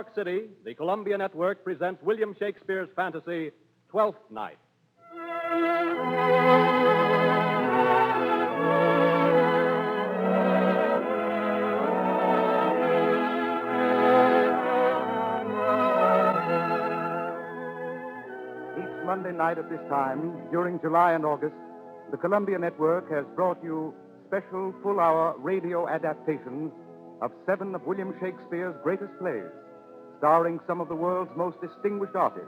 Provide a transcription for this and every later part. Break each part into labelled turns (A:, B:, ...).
A: York City, the Columbia Network presents William Shakespeare's fantasy, Twelfth Night.
B: Each Monday night at this time, during July and August, the Columbia Network has brought you special full-hour radio adaptations of 7 of William Shakespeare's greatest plays, starring some of the world's most distinguished artists.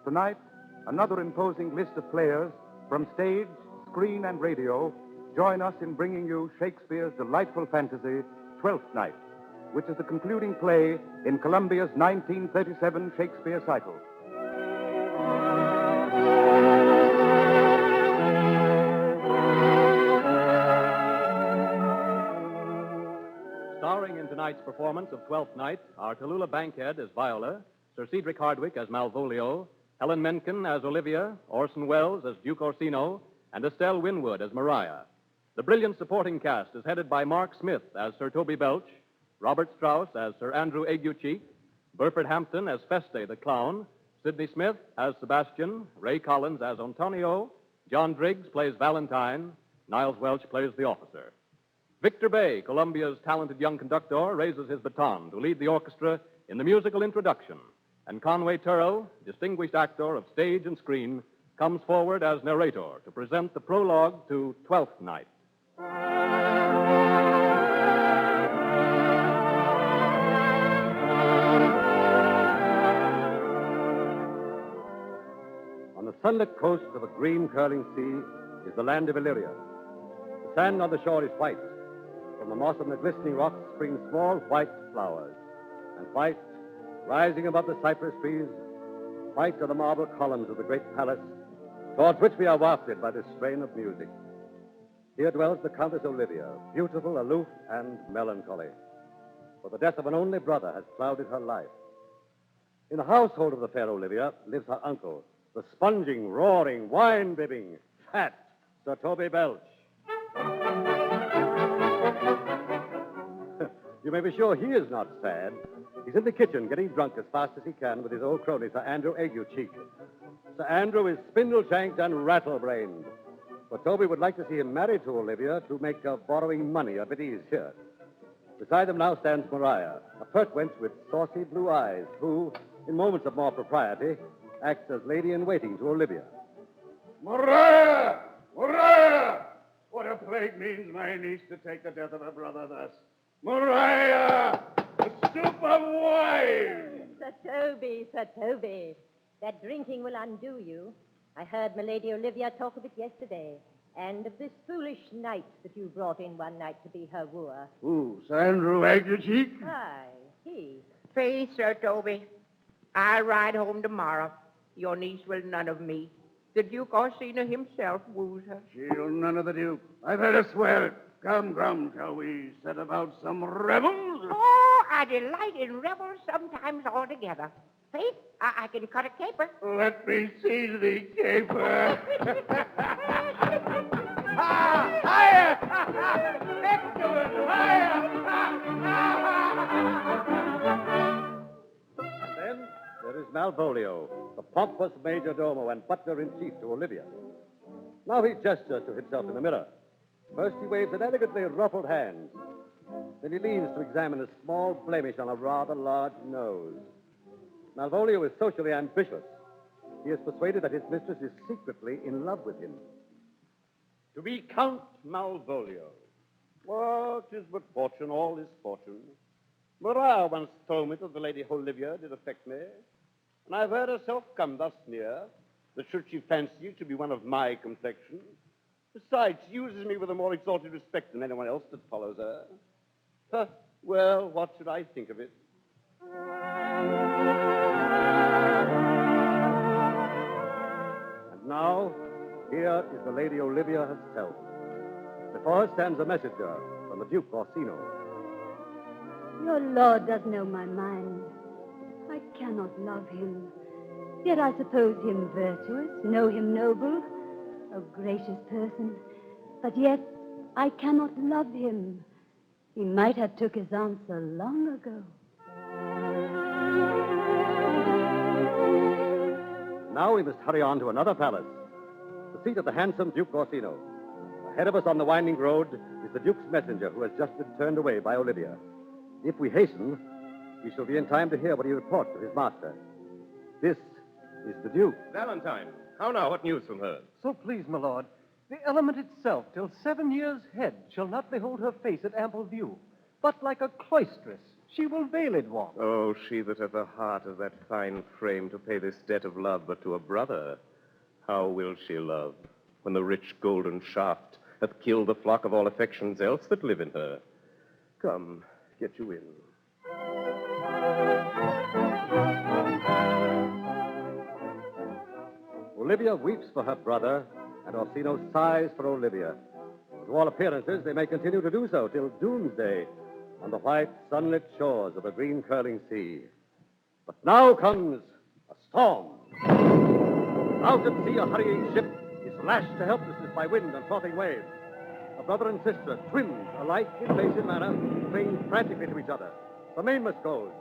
B: Tonight, another imposing list of players from stage, screen, and radio join us in bringing you Shakespeare's delightful fantasy, Twelfth Night, which is the concluding play in Columbia's 1937 Shakespeare cycle.
A: Starring in tonight's performance of Twelfth Night are Tallulah Bankhead as Viola, Sir Cedric Hardwicke as Malvolio, Helen Menken as Olivia, Orson Welles as Duke Orsino, and Estelle Winwood as Maria. The brilliant supporting cast is headed by Mark Smith as Sir Toby Belch, Robert Strauss as Sir Andrew Aguecheek, Burford Hampton as Feste the Clown, Sidney Smith as Sebastian, Ray Collins as Antonio, John Driggs plays Valentine, Niles Welch plays the officer. Victor Bay, Columbia's talented young conductor, raises his baton to lead the orchestra in the musical introduction. And Conway Turrell, distinguished actor of stage and screen, comes forward as narrator to present the prologue to Twelfth Night.
C: On the sunlit coast of a green curling sea is the land of Illyria. The sand on the shore is white. From the moss and the glistening rocks spring small white flowers. And white, rising above the cypress trees, white are the marble columns of the great palace towards which we are wafted by this strain of music. Here dwells the Countess Olivia, beautiful, aloof, and melancholy. For the death of an only brother has clouded her life. In the household of the fair Olivia lives her uncle, the sponging, roaring, wine-bibbing, fat Sir Toby Belch. You may be sure he is not sad. He's in the kitchen getting drunk as fast as he can with his old crony, Sir Andrew Aguecheek. Sir Andrew is spindle-shanked and rattle-brained. But Toby would like to see him married to Olivia to make borrowing money a bit easier. Beside them now stands Maria, a pert wench with saucy blue eyes, who, in moments of more propriety, acts as lady-in-waiting to Olivia.
D: Maria! Maria! What a plague means my niece to take the death of her brother thus. Maria! A stoup of wine!
E: Sir Toby. That drinking will undo you. I heard my Lady Olivia talk of it yesterday, and of this foolish knight that you brought in one night to be her wooer.
D: Who, Sir Andrew Aguecheek?
E: Aye, he.
F: Please, Sir Toby, I'll ride home tomorrow. Your niece will none of me. The Duke Orsino himself woos her.
D: She'll none of the Duke. I've heard her swear it. Come, shall we set about some revels?
F: Oh, I delight in revels sometimes altogether. Faith, I can cut a caper.
D: Let me see the caper. Higher! Excellent! Higher!
C: And then there is Malvolio, the pompous major domo and butler-in-chief to Olivia. Now he gestures to himself in the mirror. First he waves an elegantly ruffled hand. Then he leans to examine a small blemish on a rather large nose. Malvolio is socially ambitious. He is persuaded that his mistress is secretly in love with him.
G: To be Count Malvolio. What is but fortune, all is fortune. Maria once told me that the Lady Olivia did affect me, and I've heard herself come thus near, that should she fancy you to be one of my complexion, besides, she uses me with a more exalted respect than anyone else that follows her. Well, what should I think of it?
C: And now, here is the Lady Olivia herself. Before her stands a messenger from the Duke Orsino.
H: Your lord does know my mind. I cannot love him. Yet I suppose him virtuous, know him noble, a gracious person. But yet I cannot love him. He might have took his answer long ago.
C: Now we must hurry on to another palace, the seat of the handsome Duke Orsino. Ahead of us on the winding road is the Duke's messenger, who has just been turned away by Olivia. If we hasten, we shall be in time to hear what he reports of his master. This is the Duke.
I: Valentine, how now? What news from her?
J: So please, my lord, the element itself, till 7 years hence, shall not behold her face at ample view, but like a cloistress, she will veiled walk.
I: Oh, she that hath the heart of that fine frame to pay this debt of love but to a brother. How will she love when the rich golden shaft hath killed the flock of all affections else that live in her? Come, get you in.
C: Olivia weeps for her brother, and Orsino sighs for Olivia. To all appearances, they may continue to do so till doomsday on the white, sunlit shores of the green curling sea. But now comes a storm. Out at sea, a hurrying ship is lashed to helplessness by wind and frothing waves. A brother and sister, twins, alike in face and manner, cling frantically to each other. The mainmast goes.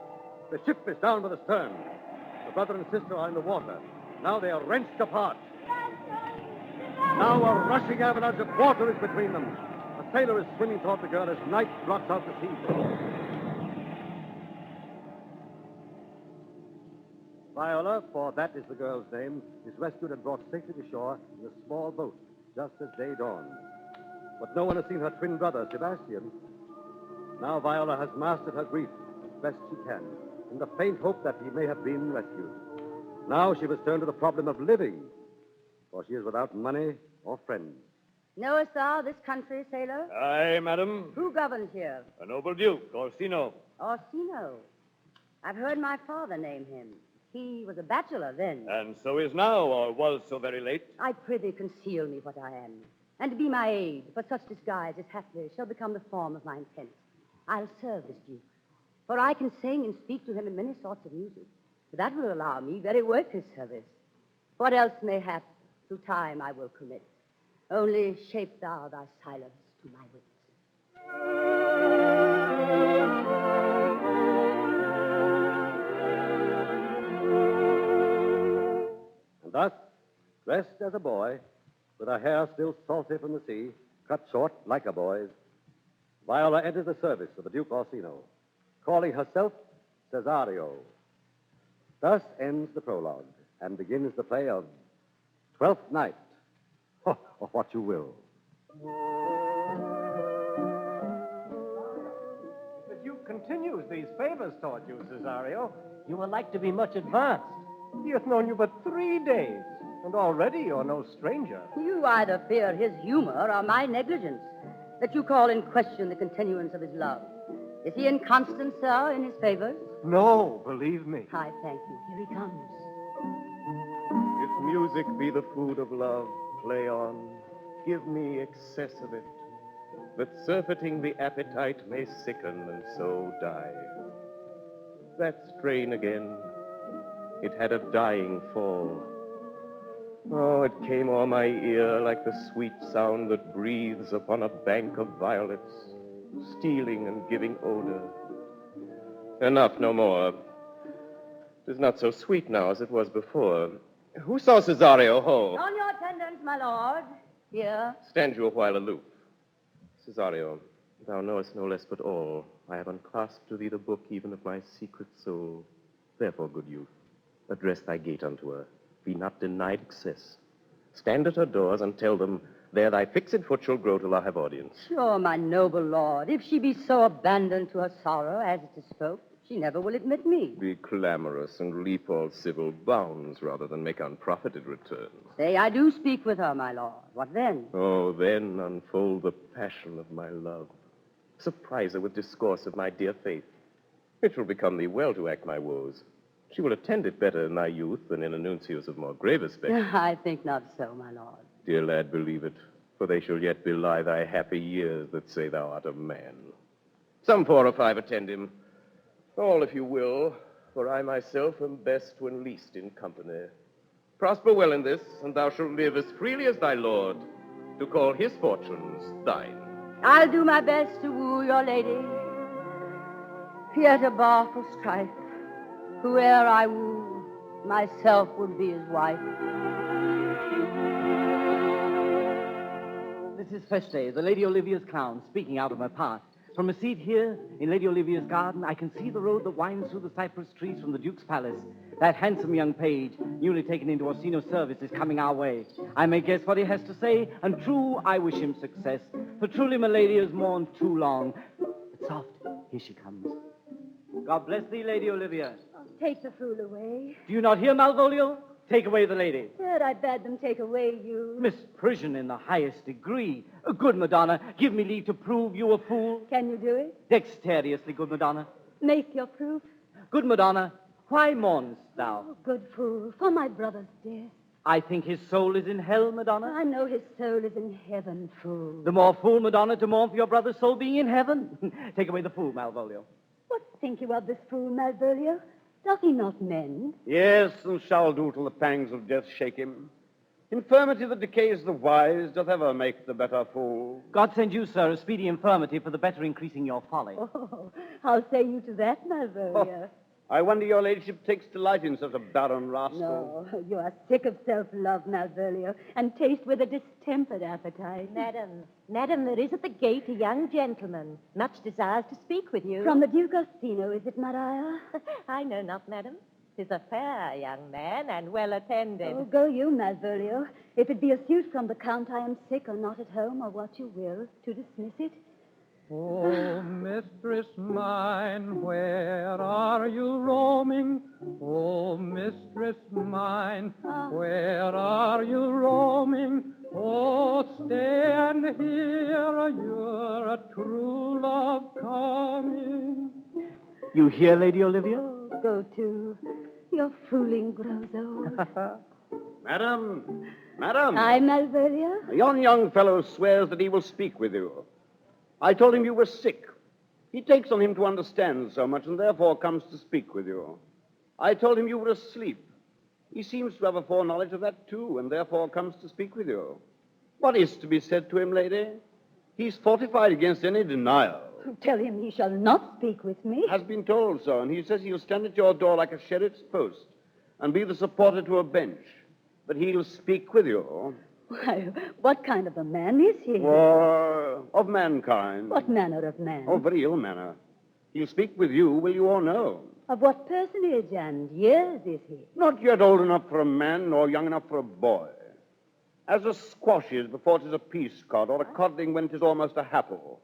C: The ship is down by the stern. The brother and sister are in the water. Now they are wrenched apart. Now a rushing avalanche of water is between them. A sailor is swimming toward the girl as night blots out the sea. Viola, for that is the girl's name, is rescued and brought safely to shore in a small boat, just as day dawns. But no one has seen her twin brother, Sebastian. Now Viola has mastered her grief as best she can, in the faint hope that he may have been rescued. Now she must turn to the problem of living, for she is without money or friends.
K: Knowest thou this country, sailor?
G: Aye, madam.
K: Who governs here?
G: A noble duke, Orsino.
K: Orsino. I've heard my father name him. He was a bachelor then.
G: And so is now, or was so very late.
K: I prithee conceal me what I am, and to be my aid, for such disguise as haply shall become the form of my intent. I'll serve this duke, for I can sing and speak to him in many sorts of music. That will allow me very work his service. What else mayhap through time I will commit. Only shape thou thy silence to my wit.
C: And thus, dressed as a boy, with her hair still salty from the sea, cut short like a boy's, Viola enters the service of the Duke Orsino, calling herself Cesario. Thus ends the prologue, and begins the play of Twelfth Night, or what you will.
J: The Duke continues these favors toward you, Cesario. You are like to be much advanced. He hath known you but 3 days, and already you're no stranger.
K: You either fear his humor or my negligence, that you call in question the continuance of his love. Is he inconstant, sir, in his favors?
J: No, believe me.
K: I thank you. Here he comes.
I: If music be the food of love, play on. Give me excess of it, that surfeiting the appetite may sicken and so die. That strain again, it had a dying fall. Oh, it came o'er my ear like the sweet sound that breathes upon a bank of violets, stealing and giving odor. Enough, no more. 'Tis not so sweet now as it was before. Who saw Cesario? Ho!
K: On your attendance, my lord. Here.
I: Stand you a while aloof. Cesario, thou knowest no less but all. I have unclasped to thee the book even of my secret soul. Therefore, good youth, address thy gate unto her. Be not denied access. Stand at her doors and tell them, there thy fixed foot shall grow till I have audience.
K: Sure, my noble lord, if she be so abandoned to her sorrow as it is spoke, she never will admit me.
I: Be clamorous and leap all civil bounds rather than make unprofited returns.
K: Say I do speak with her, my lord. What then?
I: Oh, then unfold the passion of my love. Surprise her with discourse of my dear faith. It will become thee well to act my woes. She will attend it better in thy youth than in a nuncius of more grave aspect.
K: I think not so, my lord.
I: Dear lad, believe it, for they shall yet belie thy happy years that say thou art a man. Some 4 or 5 attend him. All, if you will, for I myself am best when least in company. Prosper well in this, and thou shalt live as freely as thy lord, to call his fortunes thine.
K: I'll do my best to woo your lady. Yet a bar for strife, whoe'er I woo, myself would be his wife.
L: This is Feste, the Lady Olivia's clown, speaking out of her part. From a seat here in Lady Olivia's garden, I can see the road that winds through the cypress trees from the Duke's palace. That handsome young page, newly taken into Orsino's service, is coming our way. I may guess what he has to say, and true, I wish him success. For truly, my lady has mourned too long. But soft, here she comes. God bless thee, Lady Olivia.
H: Oh, take the fool away.
L: Do you not hear, Malvolio? Take away the lady.
H: Sir, I bade them take away you.
L: Misprision in the highest degree. Good Madonna, give me leave to prove you a fool.
H: Can you do it?
L: Dexterously, good Madonna.
H: Make your proof.
L: Good Madonna, why mournest thou?
H: Oh, good fool, for my brother's death.
L: I think his soul is in hell, Madonna.
H: I know his soul is in heaven, fool.
L: The more fool, Madonna, to mourn for your brother's soul being in heaven. Take away the fool, Malvolio.
H: What think you of this fool, Malvolio? Doth he not mend?
G: Yes, and shall do till the pangs of death shake him. Infirmity that decays the wise doth ever make the better fool.
L: God send you, sir, a speedy infirmity for the better increasing your folly.
H: Oh, how say you to that, Malvolio?
G: I wonder your ladyship takes delight in such a barren rascal.
H: No, you are sick of self-love, Malvolio, and taste with a distempered appetite.
E: Madam, there is at the gate a young gentleman. Much desires to speak with you.
H: From the Duke Orsino, is it, Maria?
E: I know not, madam. 'Tis a fair young man and well attended.
H: Oh, go you, Malvolio. If it be a suit from the Count, I am sick or not at home, or what you will, to dismiss it.
M: Oh, mistress mine, where are you roaming? Oh, mistress mine, where are you roaming? Oh, stay and hear your true love coming.
L: You hear, Lady Olivia?
H: Oh, go to. Your fooling grows old.
G: Madam, madam.
H: Aye, Malvolio?
G: Yon young fellow swears that he will speak with you. I told him you were sick. He takes on him to understand so much and therefore comes to speak with you. I told him you were asleep. He seems to have a foreknowledge of that, too, and therefore comes to speak with you. What is to be said to him, lady? He's fortified against any denial.
H: Tell him he shall not speak with me.
G: Has been told so, and he says he'll stand at your door like a sheriff's post and be the supporter to a bench. But he'll speak with you.
H: Why, what kind of a man is he?
G: Or of mankind.
H: What manner of man?
G: Oh, very ill manner. He'll speak with you, will you all know?
H: Of what personage and years is he?
G: Not yet old enough for a man, nor young enough for a boy. As a squash is before 'tis a peace cod, or a codling when 'tis almost a happle.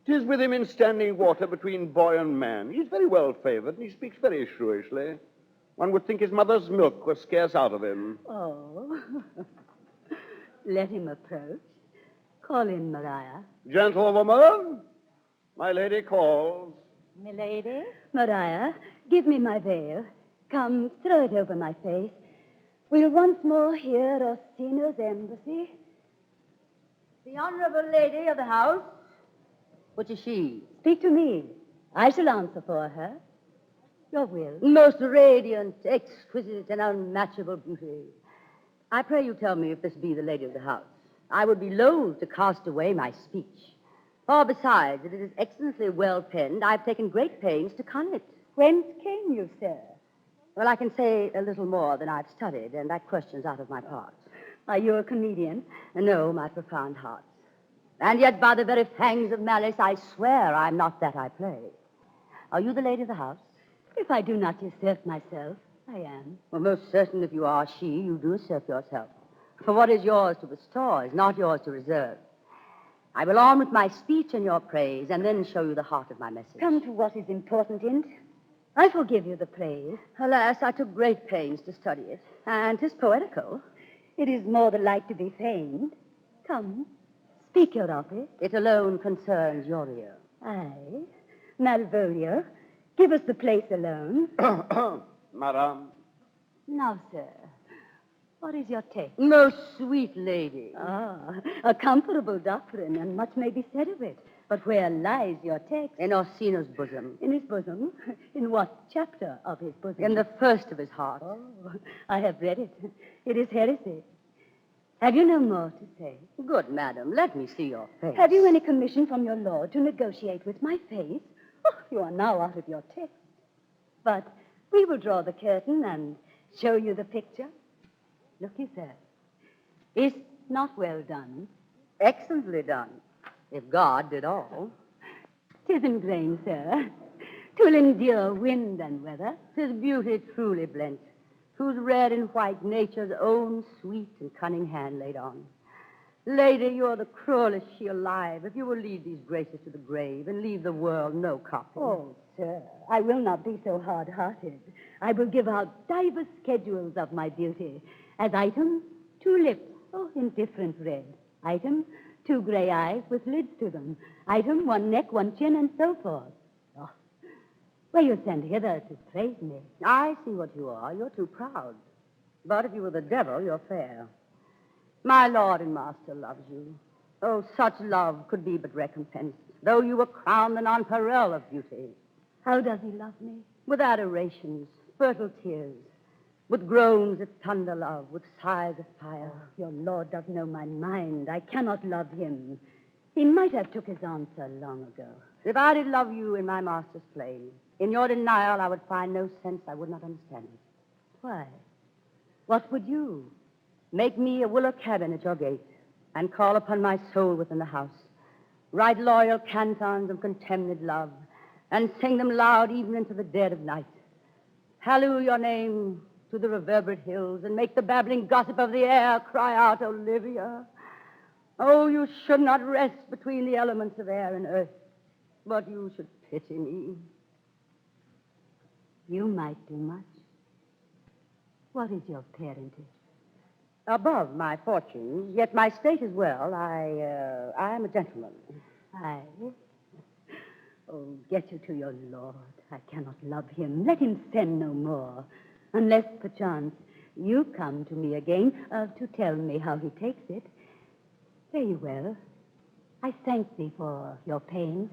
G: 'Tis with him in standing water between boy and man. He's very well favored, and he speaks very shrewishly. One would think his mother's milk was scarce out of him.
H: Oh. Let him approach. Call in, Maria.
G: Gentlewoman, my lady calls.
E: Milady?
H: Maria, give me my veil. Come, throw it over my face. We'll once more hear Orsino's embassy.
K: The honorable lady of the house. Which is she?
H: Speak to me. I shall answer for her. Your will.
K: Most radiant, exquisite, and unmatchable beauty. I pray you tell me if this be the lady of the house. I would be loath to cast away my speech. For besides, it is excellently well penned. I've taken great pains to con it.
H: Whence came you, sir?
K: Well, I can say a little more than I've studied, and that question's out of my parts.
H: Are you a comedian?
K: No, my profound heart. And yet, by the very fangs of malice, I swear I'm not that I play. Are you the lady of the house?
H: If I do not usurp myself, I am.
K: Well, most certain if you are she, you do usurp yourself. For what is yours to bestow is not yours to reserve. I will on with my speech in your praise, and then show you the heart of my message.
H: Come to what is important in it. I forgive you the praise.
K: Alas, I took great pains to study it, and 'tis poetical.
H: It is more the like to be feigned. Come, speak your office.
K: It alone concerns your ear.
H: Aye. Malvolio, give us the place alone.
G: Madame.
H: Now, sir, what is your text?
K: Most sweet lady.
H: Ah, a comfortable doctrine, and much may be said of it. But where lies your text?
K: In Orsino's bosom.
H: In his bosom? In what chapter of his bosom?
K: In the first of his heart.
H: Oh, I have read it. It is heresy. Have you no more to say?
K: Good madam, let me see your face.
H: Have you any commission from your lord to negotiate with my face? Oh, you are now out of your text. But we will draw the curtain and Show you the picture? Looky, sir. Is not well done.
K: Excellently done, if God did all.
H: 'Tis in grain, sir. 'Twill endure wind and weather.
K: 'Tis beauty truly blent, whose red and white nature's own sweet and cunning hand laid on. Lady, you're the cruelest she alive, if you will lead these graces to the grave and leave the world no copy.
H: Oh, sir, I will not be so hard-hearted. I will give out divers schedules of my beauty. As item, 2 lips, indifferent red. Item, 2 gray eyes with lids to them. Item, 1 neck, 1 chin, and so forth. Oh, well, you sent hither to praise me.
K: I see what you are. You're too proud. But if you were the devil, you're fair. My lord and master loves you. Oh, such love could be but recompense, though you were crowned an unparalleled of beauty.
H: How does he love me?
K: With adorations, fertile tears, with groans of thunder love, with sighs of fire.
H: Your lord does know my mind. I cannot love him. He might have took his answer long ago.
K: If I did love you in my master's place, in your denial I would find no sense. I would not understand it.
H: Why? What would you?
K: Make me a willow cabin at your gate, and call upon my soul within the house. Write loyal cantons of contemned love, and sing them loud even into the dead of night. Halloo your name to the reverberate hills, and make the babbling gossip of the air cry out, Olivia. Oh, you should not rest between the elements of air and earth, but you should pity me.
H: You might do much. What is your parentage?
K: Above my fortunes, yet my state is well. I am a gentleman.
H: Aye. Oh, get you to your lord. I cannot love him. Let him send no more. Unless, perchance, you come to me again to tell me how he takes it. Very well. I thank thee for your pains.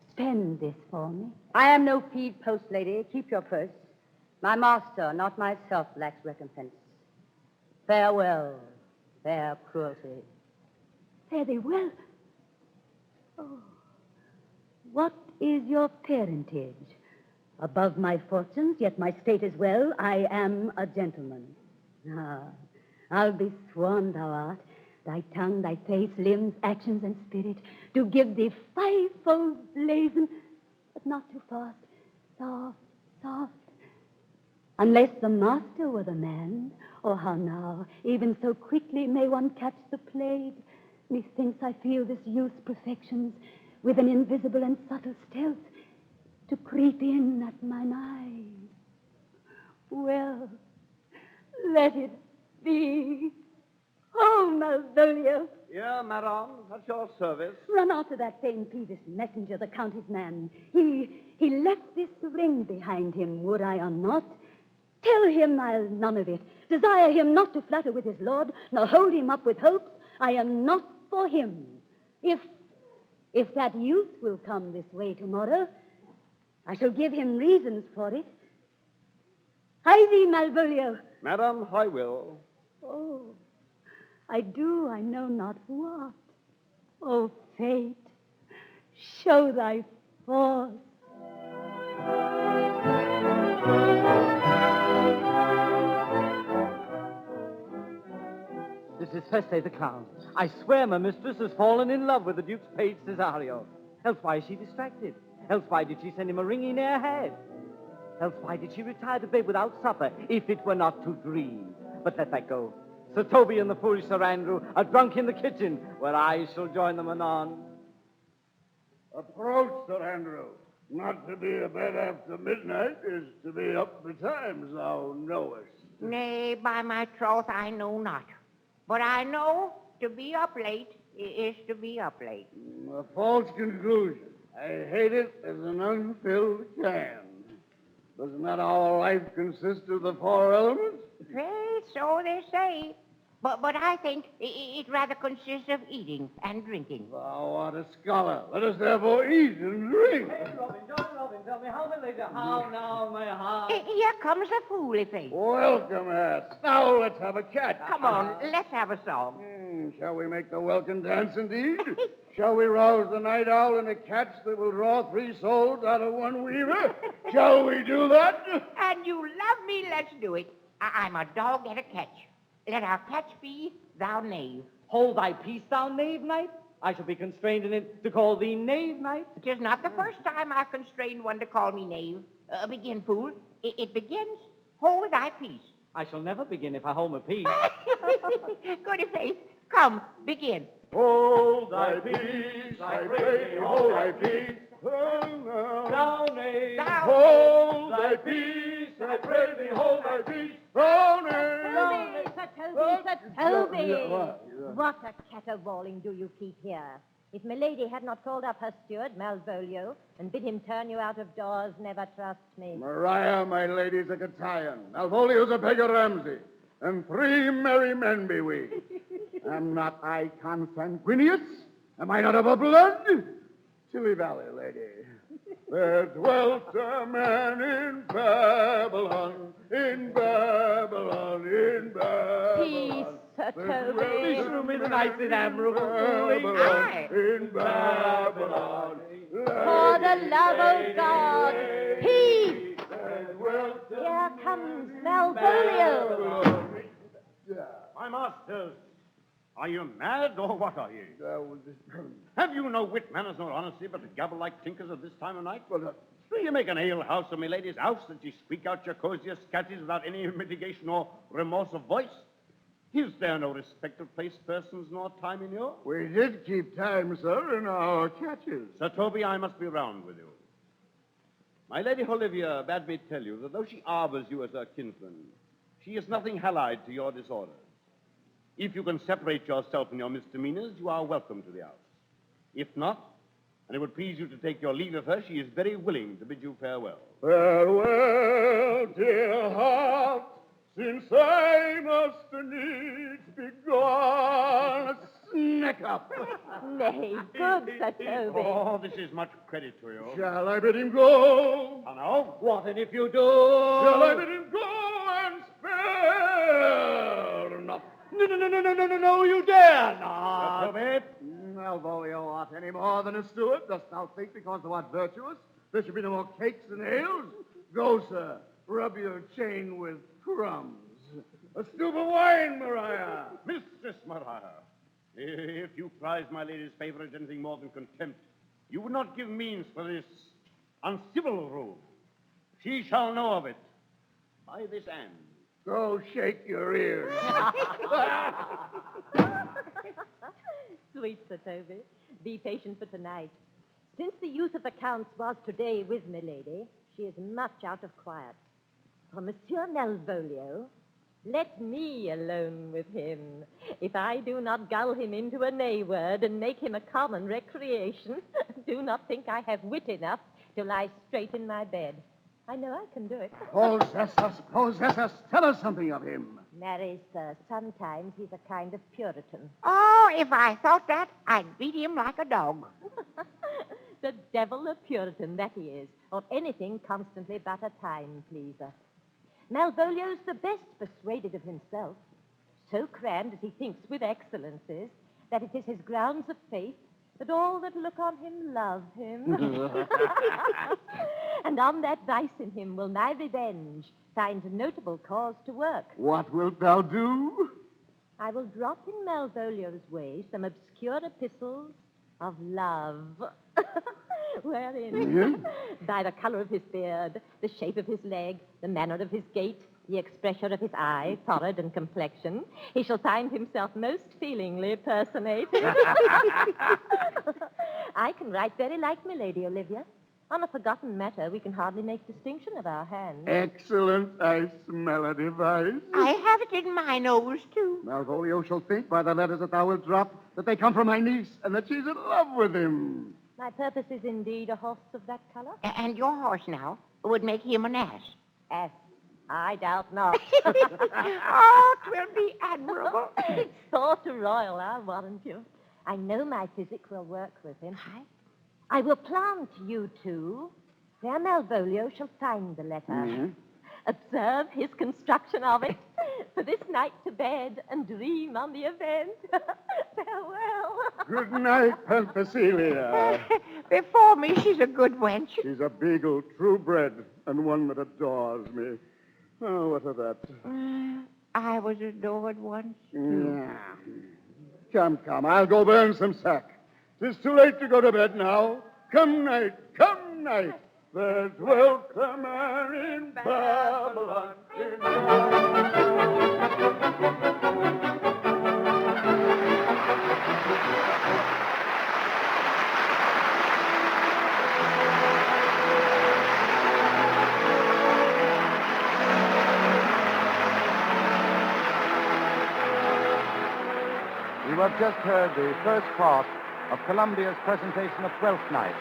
H: Spend this for me.
K: I am no feed post, lady. Keep your purse. My master, not myself, lacks recompense. Farewell, fair cruelty.
H: Fare thee well. Oh, what is your parentage? Above my fortunes, yet my state is well. I am a gentleman. Ah, I'll be sworn thou art. Thy tongue, thy face, limbs, actions, and spirit do give thee fivefold blazon, but not too fast. Soft, soft. Unless the master were the man, or how now, even so quickly may one catch the plague. Methinks I feel this youth's perfections with an invisible and subtle stealth to creep in at mine eyes. Well, let it be. Oh, Malvolio.
G: Yeah, madame, at your service.
H: Run after that same peevish messenger, the countess man. He left this ring behind him, would I or not? Tell him I'll none of it. Desire him not to flatter with his lord, nor hold him up with hopes. I am not for him. If that youth will come this way tomorrow, I shall give him reasons for it. Hie thee, Malvolio.
G: Madam, I will.
H: Oh, I do, I know not what. Oh, fate, show thy force.
L: This is Feste the clown. I swear my mistress has fallen in love with the Duke's page Cesario. Else why is she distracted? Else why did she send him a ring he ne'er had? Else why did she retire to bed without supper, if it were not to grieve? But let that go. Sir Toby and the foolish Sir Andrew are drunk in the kitchen, where I shall join them anon.
D: Approach, Sir Andrew. Not to be abed after midnight is to be up betimes, thou knowest.
F: Nay, by my troth, I know not. But I know to be up late is to be up late.
D: A false conclusion. I hate it as an unfilled can. Does not our life consist of the 4 elements?
F: Faith, so they say. But I think it rather consists of eating and drinking.
D: Thou art a scholar. Let us therefore eat and drink.
L: Hey, Robin, tell me how may later. How now, my heart?
F: Here comes the fooly face.
D: Welcome, ass. Now let's have a chat.
F: Come on, let's have a song.
D: Shall we make the welkin dance indeed? Shall we rouse the night owl in a catch that will draw 3 souls out of 1 weaver? Shall we do that?
F: And you love me, let's do it. I'm a dog at a catch. Let our catch be thou knave.
L: Hold thy peace, thou knave knight. I shall be constrained in it to call thee knave knight.
F: 'Tis not the first time I've constrained one to call me knave. Begin, fool. It begins, hold thy peace.
L: I shall never begin if I hold my peace.
F: Goody face. Come, begin.
D: Hold thy peace, I pray thee, hold thy peace.
L: Thou knave.
F: Thou
D: Hold thy peace, I pray thee, hold thy peace. Thou knave.
E: Sir Toby! What a caterwauling do you keep here? If milady had not called up her steward, Malvolio, and bid him turn you out of doors, never trust me.
D: Maria, my lady's a Gatayan. Malvolio's a beggar Ramsey. And 3 merry men be we. Am not I consanguineous? Am I not of a blood? Chilly Valley, lady. There dwelt a man in Babylon, in Babylon, in Babylon.
E: Peace, Sir Toby.
L: This room is nice and admirable.
D: In Babylon.
E: For the love of God, peace! Here comes Malvolio.
G: My masters, are you mad or what are you? Have you no wit, manners, nor honesty, but to gabble like tinkers at this time of night? Do you make an ale house of my lady's house that you speak out your cosiest catches without any mitigation or remorse of voice? Is there no respect of place, persons, nor time in you?
D: We did keep time, sir, in our catches.
G: Sir Toby, I must be round with you. My lady Olivia bade me tell you that though she arbors you as her kinsman, she is nothing allied to your disorders. If you can separate yourself from your misdemeanors, you are welcome to the house. If not, and it would please you to take your leave of her, she is very willing to bid you farewell.
D: Farewell, dear heart, since I must needs be gone. Snick up.
E: Nay, good, Sir Toby.
G: Oh, this is much credit to you.
D: Shall I bid him go?
G: Oh, no?
L: What, and if you do?
D: Shall I bid him go and spare not?
L: No, you dare not.
D: Malvolio art any more than a steward? Dost thou think because thou art virtuous, there should be no more cakes and ales? Go, sir, rub your chain with crumbs. A stoup of wine, Maria.
G: Mistress Maria, if you prize my lady's favor as anything more than contempt, you would not give means for this uncivil rule. She shall know of it by this hand.
D: Go shake your ears.
E: Sweet Sir Toby, be patient for tonight. Since the youth of the Count's was today with milady, she is much out of quiet. For Monsieur Malvolio, let me alone with him. If I do not gull him into a nay word and make him a common recreation, do not think I have wit enough to lie straight in my bed. I know I can do it.
D: Possess us. Tell us something of him.
E: Marry, sir, sometimes he's a kind of Puritan.
F: Oh, if I thought that, I'd beat him like a dog.
E: The devil a Puritan, that he is, or anything constantly but a time pleaser. Malvolio's the best persuaded of himself, so crammed as he thinks with excellencies, that it is his grounds of faith that all that look on him love him. And on that vice in him will my revenge find notable cause to work.
D: What wilt thou do?
E: I will drop in Malvolio's way some obscure epistles of love. Wherein, by the color of his beard, the shape of his leg, the manner of his gait, the expression of his eye, forehead, and complexion, he shall find himself most feelingly personated. I can write very like my Lady Olivia. On a forgotten matter, we can hardly make distinction of our hands.
D: Excellent. I smell a device.
F: I have it in my nose, too.
D: Malvolio shall think by the letters that thou wilt drop that they come from my niece and that she's in love with him.
E: My purpose is indeed a horse of that color.
F: And your horse, now, would make him an ass.
E: Ass? I doubt not.
F: Oh, 'twill be admirable.
E: It's thought royal, I'll warrant you. I know my physic will work with him. I will plant you two where Malvolio shall find the letter. observe his construction of it. For this night to bed and dream on the event. Farewell.
D: Good night, Penthesilea.
F: Before me, she's a good wench.
D: She's a beagle, true-bred, and one that adores me. Oh, what of that?
F: I was adored once.
D: Yeah. Come, I'll go burn some sack. 'Tis too late to go to bed now. Come night. There dwelt a man in Babylon.
B: You have just heard the first part of Columbia's presentation of Twelfth Night,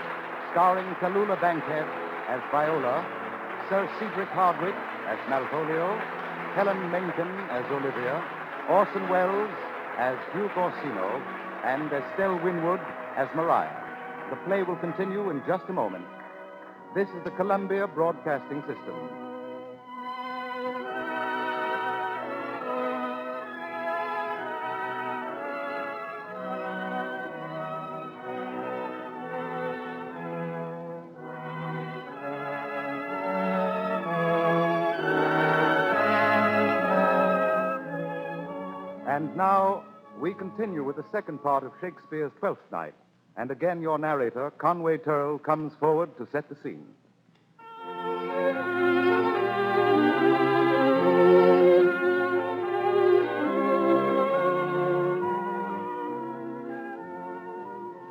B: starring Tallulah Bankhead as Viola, Sir Cedric Hardwicke as Malvolio, Helen Menken as Olivia, Orson Welles as Duke Orsino, and Estelle Winwood as Maria. The play will continue in just a moment. This is the Columbia Broadcasting System. And now we continue with the second part of Shakespeare's Twelfth Night. And again, your narrator, Conway Turrell, comes forward to set the scene.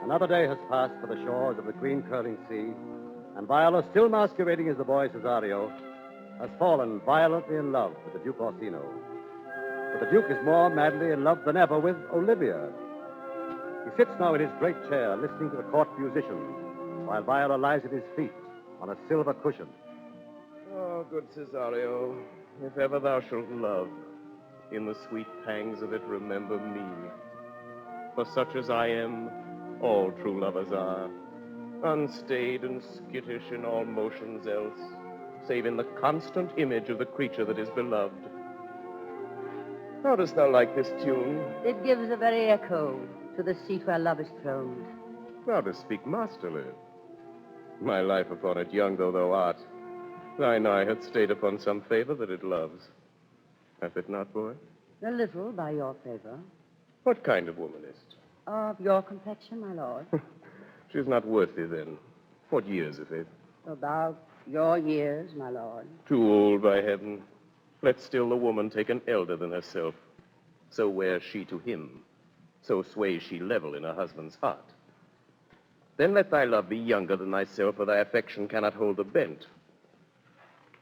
C: Another day has passed for the shores of the green curling sea, and Viola, still masquerading as the boy Cesario, has fallen violently in love with the Duke Orsino. But the Duke is more madly in love than ever with Olivia. He sits now in his great chair, listening to the court musicians, while Viola lies at his feet on a silver cushion.
I: Oh, good Cesario, if ever thou shalt love, in the sweet pangs of it remember me. For such as I am, all true lovers are, unstayed and skittish in all motions else, save in the constant image of the creature that is beloved. How dost thou like this tune?
K: It gives a very echo to the seat where love is throned.
I: Thou dost speak masterly. My life upon it, young though thou art, thine eye hath stayed upon some favor that it loves. Hath it not, boy?
K: A little by your favor.
I: What kind of woman is't?
K: Of your complexion, my lord.
I: She's not worth thee, then. What years of it?
K: About your years, my lord.
I: Too old, by heaven. Let still the woman take an elder than herself. So wears she to him. So sways she level in her husband's heart. Then let thy love be younger than thyself, for thy affection cannot hold a bent.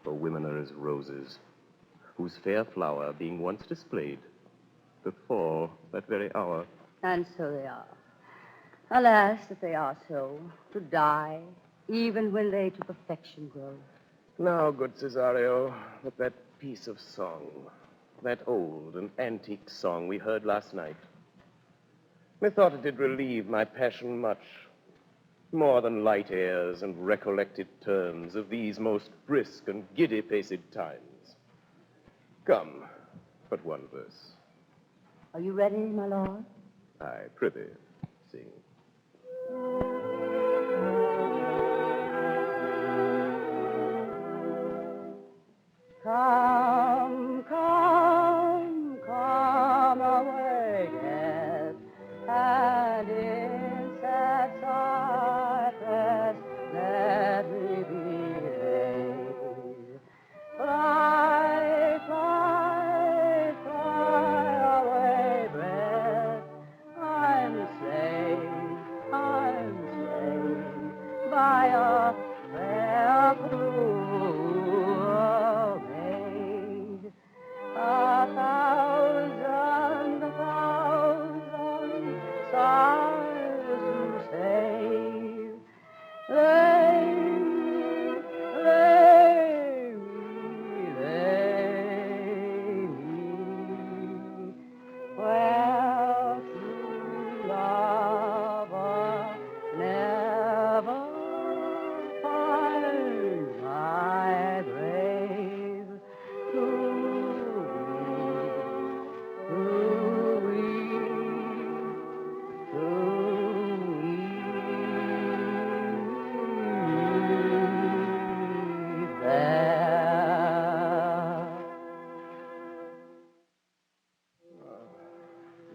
I: For women are as roses, whose fair flower, being once displayed, doth fall that very hour.
K: And so they are. Alas, that they are so, to die, even when they to perfection grow.
I: Now, good Cesario, that piece of song, that old and antique song we heard last night, methought it did relieve my passion much, more than light airs and recollected turns of these most brisk and giddy-paced times. Come, but one verse.
K: Are you ready, my lord?
I: Aye, prithee, sing.
K: Come, come, come away, death, and in sad cypress let me be laid. Fly, fly, fly away, breath, I'm safe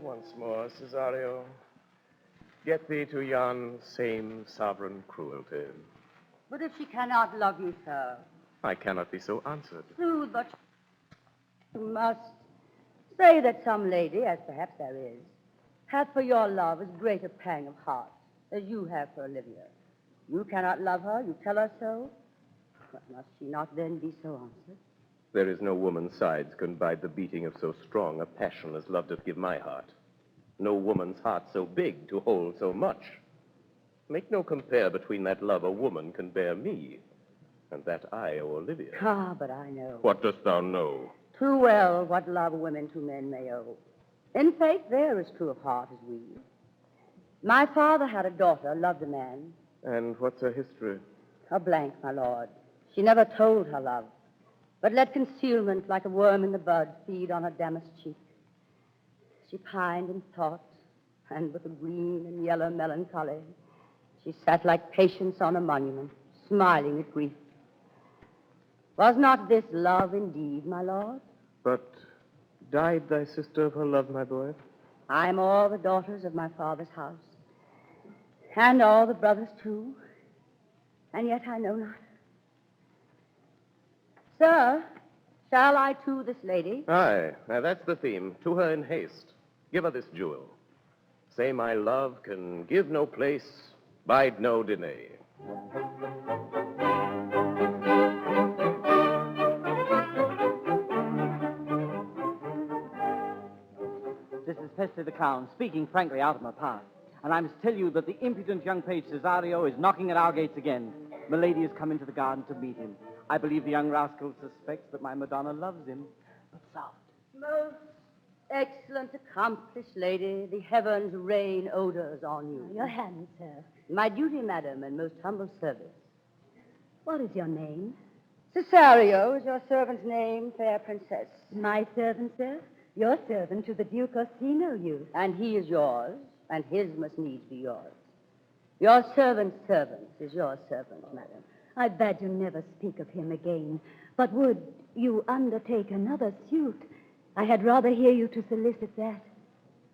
I: Once more, Cesario. Get thee to yon same sovereign cruelty.
K: But if she cannot love you, sir,
I: I cannot be so answered.
K: true, but you must say that some lady, as perhaps there is, hath for your love as great a pang of heart as you have for Olivia. You cannot love her, you tell her so. But must she not then be so answered?
I: There is no woman's sides can bide the beating of so strong a passion as love doth give my heart. No woman's heart so big to hold so much. Make no compare between that love a woman can bear me and that I owe Olivia.
K: Ah, but I know.
I: What dost thou know?
K: Too well what love women to men may owe. In faith, they're as true of heart as we. My father had a daughter, loved a man.
I: And what's her history?
K: A blank, my lord. She never told her love, but let concealment like a worm in the bud feed on her damask cheek. She pined in thought, and with a green and yellow melancholy, she sat like Patience on a monument, smiling at grief. Was not this love indeed, my lord?
I: But died thy sister of her love, my boy?
K: I'm all the daughters of my father's house, and all the brothers, too, and yet I know not. Sir, shall I to this lady?
I: Aye, now that's the theme. To her in haste. Give her this jewel. Say my love can give no place, bide no delay.
L: This is Peste the Count, speaking frankly out of my part. And I must tell you that the impudent young page Cesario is knocking at our gates again. Milady has come into the garden to meet him. I believe the young rascal suspects that my Madonna loves him. But soft.
K: Most excellent, accomplished lady, the heavens rain odors on you.
H: Your hand, sir.
K: My duty, madam, and most humble service.
H: What is your name?
K: Cesario is your servant's name, fair princess.
H: My servant, sir. Your servant to the Duke Orsino, you.
K: And he is yours, and his must needs be yours. Your servant's servant is your servant, madam.
H: I bade you never speak of him again. But would you undertake another suit? I had rather hear you to solicit that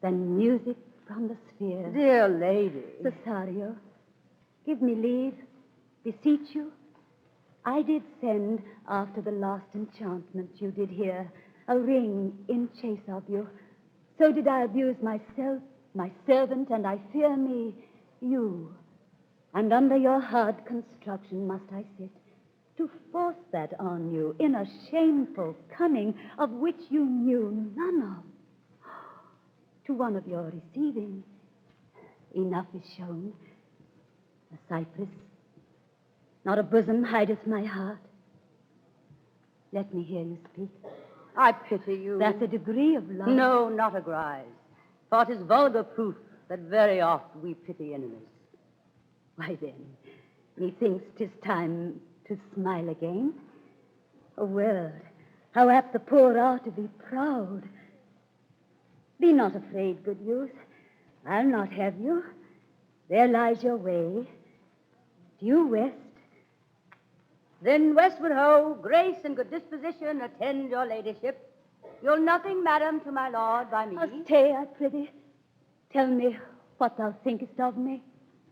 H: than music from the sphere.
K: Dear lady.
H: Cesario, give me leave, beseech you. I did send, after the last enchantment you did hear, a ring in chase of you. So did I abuse myself, my servant, and I fear me, you. And under your hard construction must I sit, to force that on you in a shameful cunning of which you knew none of. To one of your receiving, enough is shown. A cypress, not a bosom hideth my heart. Let me hear you speak.
K: I pity you.
H: That's a degree of love.
K: No, not a grise. For 'tis vulgar proof that very oft we pity enemies.
H: Why then, methinks 'tis time to smile again. A word, how apt the poor are to be proud. Be not afraid, good youth. I'll not have you. There lies your way. Due west.
K: Then westward ho, grace and good disposition attend your ladyship. You'll nothing, madam, to my lord by me.
H: Stay, I prithee. Tell me what thou thinkest of me.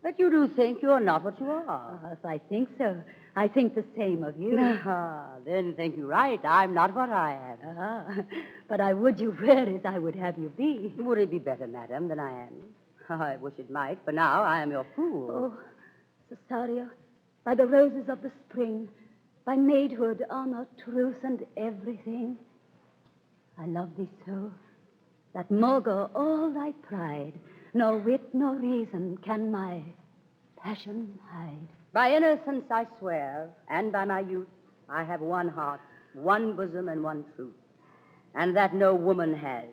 K: That you do think you're not what you are.
H: If I think so, I think the same of you.
K: Then think you right. I'm not what I am.
H: But I would you were as I would have you be.
K: Would it be better, madam, than I am? I wish it might, for now I am your fool.
H: Oh, Cesario, by the roses of the spring, by maidhood, honor, truth, and everything, I love thee so, that maugre all thy pride, nor wit nor reason can my passion hide.
K: By innocence I swear, and by my youth, I have one heart, one bosom, and one truth, and that no woman has,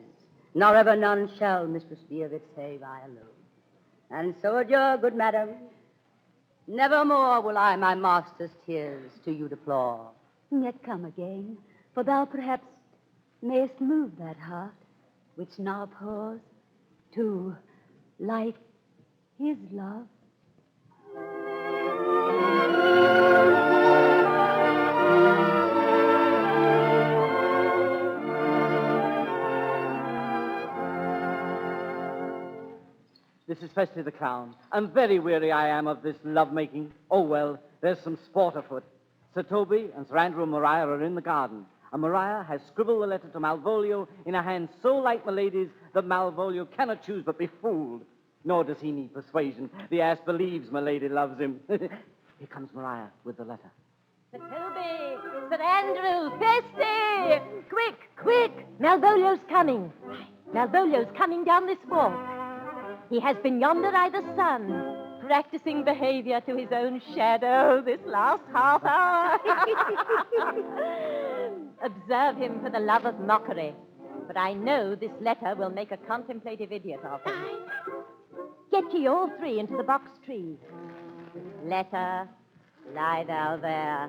K: nor ever none shall mistress be of it save I alone. And so adieu, good madam. Nevermore will I my master's tears to you deplore.
H: Yet come again, for thou perhaps mayest move that heart, which now pours to like his love.
L: This, especially the clown. I'm very weary I am of this love-making. Oh, well, there's some sport afoot. Sir Toby and Sir Andrew and Maria are in the garden. And Maria has scribbled the letter to Malvolio in a hand so like milady's that Malvolio cannot choose but be fooled. Nor does he need persuasion. The ass believes milady loves him. Here comes Maria with the letter.
E: Sir Toby! Sir Andrew! Peste! Quick, quick! Malvolio's coming. Malvolio's coming down this walk. He has been yonder by the sun, practicing behavior to his own shadow this last half hour. Observe him for the love of mockery, but I know this letter will make a contemplative idiot of him. Get ye all three into the box tree. Letter, lie thou there,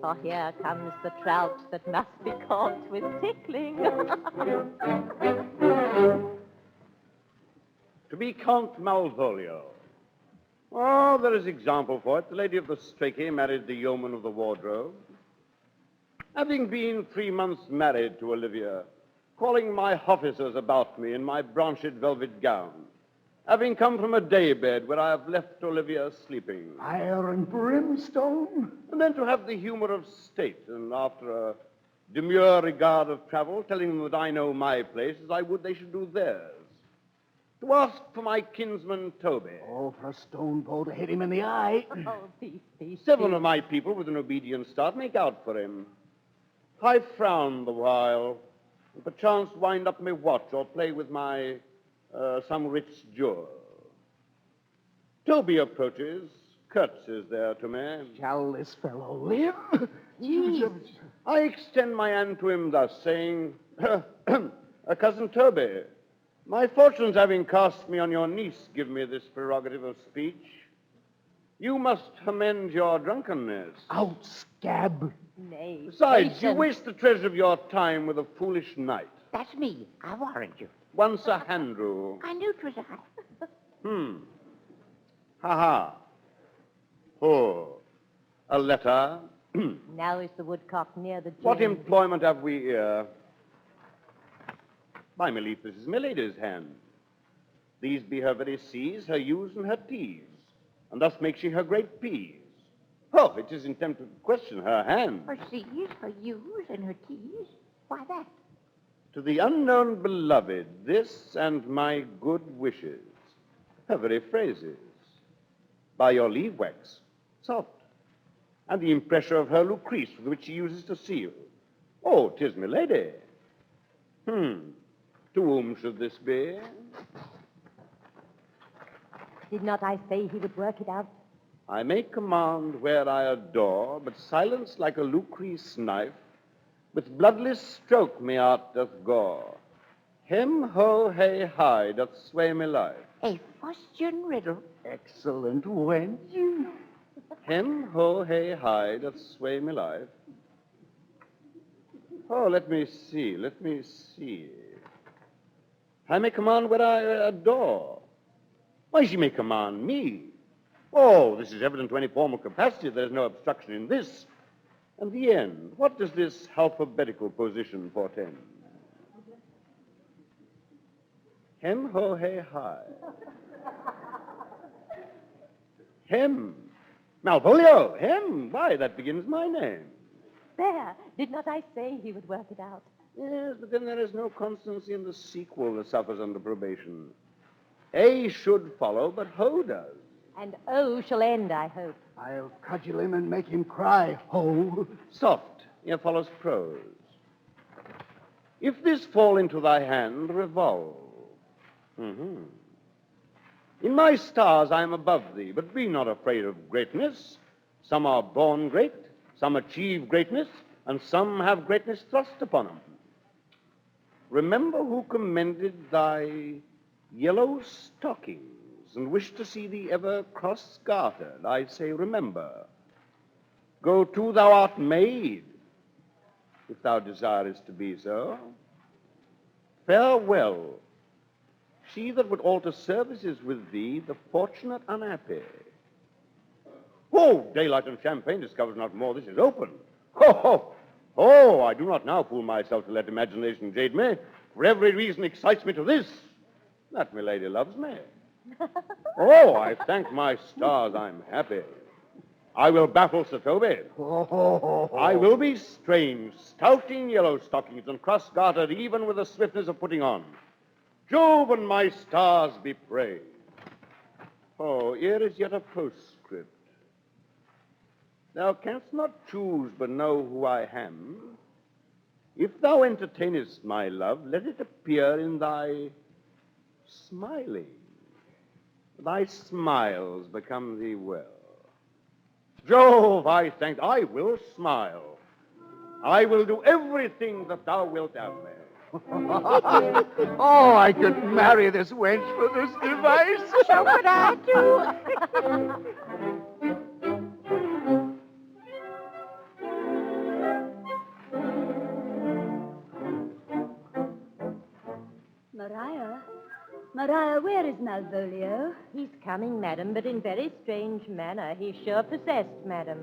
E: for here comes the trout that must be caught with tickling.
G: To be Count Malvolio. Oh, there is example for it. The lady of the Strachey married the yeoman of the wardrobe. Having been 3 months married to Olivia, calling my officers about me in my branched velvet gown, having come from a daybed where I have left Olivia sleeping.
D: Fire and brimstone.
G: And then to have the humor of state, and after a demure regard of travel, telling them that I know my place as I would they should do theirs. To ask for my kinsman Toby.
D: Oh, for a stone bowl to hit him in the eye.
E: Oh, peace.
G: 7 of my people, with an obedient start, make out for him. I frown the while, and perchance wind up my watch or play with my, some rich jewel. Toby approaches, curtsies there to me.
D: Shall this fellow live?
G: I extend my hand to him thus, saying, Cousin Toby, my fortunes having cast me on your niece give me this prerogative of speech. You must amend your drunkenness.
D: Out, scab.
E: Nay.
G: Besides,
E: patience.
G: you waste the treasure of your time with a foolish knight.
F: That's me. I warrant you.
G: One Sir Andrew.
F: I knew 'twas I.
G: Ha-ha. Oh, a letter.
E: Now is the woodcock near the gin.
G: What employment have we here? By my leaf, this is my lady's hand. These be her very C's, her U's, and her T's, and thus makes she her great P's. Oh, it is intended to question her hand.
F: Her C's, her U's, and her T's. Why that?
G: To the unknown beloved, this and my good wishes. Her very phrases. By your leave wax, soft. And the impressure of her Lucrece, with which she uses to seal. Oh, 'tis my lady. To whom should this be?
E: Did not I say he would work it out?
G: I may command where I adore, but silence like a Lucrece knife, with bloodless stroke me art doth gore. Hem, ho, hey, hi, doth sway me life.
F: A fustian riddle.
D: Excellent wench.
G: Hem, ho, hey, hi, doth sway me life. Oh, let me see. I may command where I adore. Why, she may command me. Oh, this is evident to any formal capacity. There's no obstruction in this. And the end. What does this alphabetical position portend? Hem, ho, hey, hi. Hem. Malvolio, hem. Why, that begins my name.
E: There. Did not I say he would work it out?
G: Yes, but then there is no constancy in the sequel that suffers under probation. A should follow, but ho does.
E: And O shall end, I hope.
D: I'll cudgel him and make him cry, ho.
G: Soft. Here follows prose. If this fall into thy hand, revolve. In my stars I am above thee, but be not afraid of greatness. Some are born great, some achieve greatness, and some have greatness thrust upon them. Remember who commended thy yellow stockings and wished to see thee ever cross-gartered. I say, remember. Go to, thou art made, if thou desirest to be so. Farewell. She that would alter services with thee, the fortunate unhappy. Oh, daylight and champagne discovers not more. This is open. Oh, I do not now fool myself to let imagination jade me, for every reason excites me to this, that my lady loves me. Oh, I thank my stars I'm happy. I will baffle Sir Toby. I will be strange, stout in yellow stockings and cross-gartered even with the swiftness of putting on. Jove and my stars be praised. Oh, here is yet a postscript. Thou canst not choose but know who I am. If thou entertainest my love, let it appear in thy smiling. Thy smiles become thee well. Jove, I will smile. I will do everything that thou wilt have me.
D: Oh, I could marry this wench for this device.
F: So could I, too.
H: Maria, where is Malvolio?
E: He's coming, madam, but in very strange manner. He's sure possessed, madam.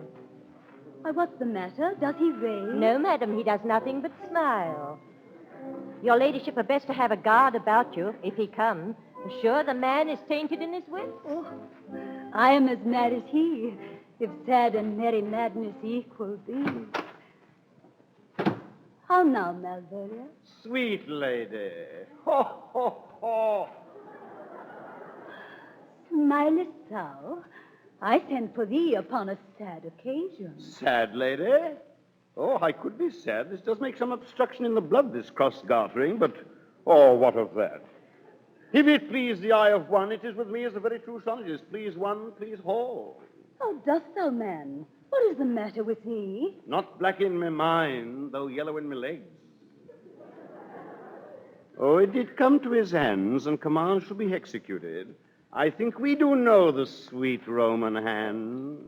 H: Why, what's the matter? Does he rave?
E: No, madam, he does nothing but smile. Your ladyship had best to have a guard about you if he comes. For sure the man is tainted in his wits.
H: Oh, I am as mad as he, if sad and merry madness equal thee. How now, Malvolio?
G: Sweet lady. Ho, ho, ho.
H: Smilest thou? I sent for thee upon a sad occasion.
G: Sad lady? Oh, I could be sad. This does make some obstruction in the blood, this cross-gartering, but, oh, what of that? If it please the eye of one, it is with me as a very true sonnet is. Please one, please all.
H: How dost thou, man? What is the matter with thee?
G: Not black in my mind, though yellow in my legs. Oh, it did come to his hands, and command shall be executed. I think we do know the sweet Roman hand.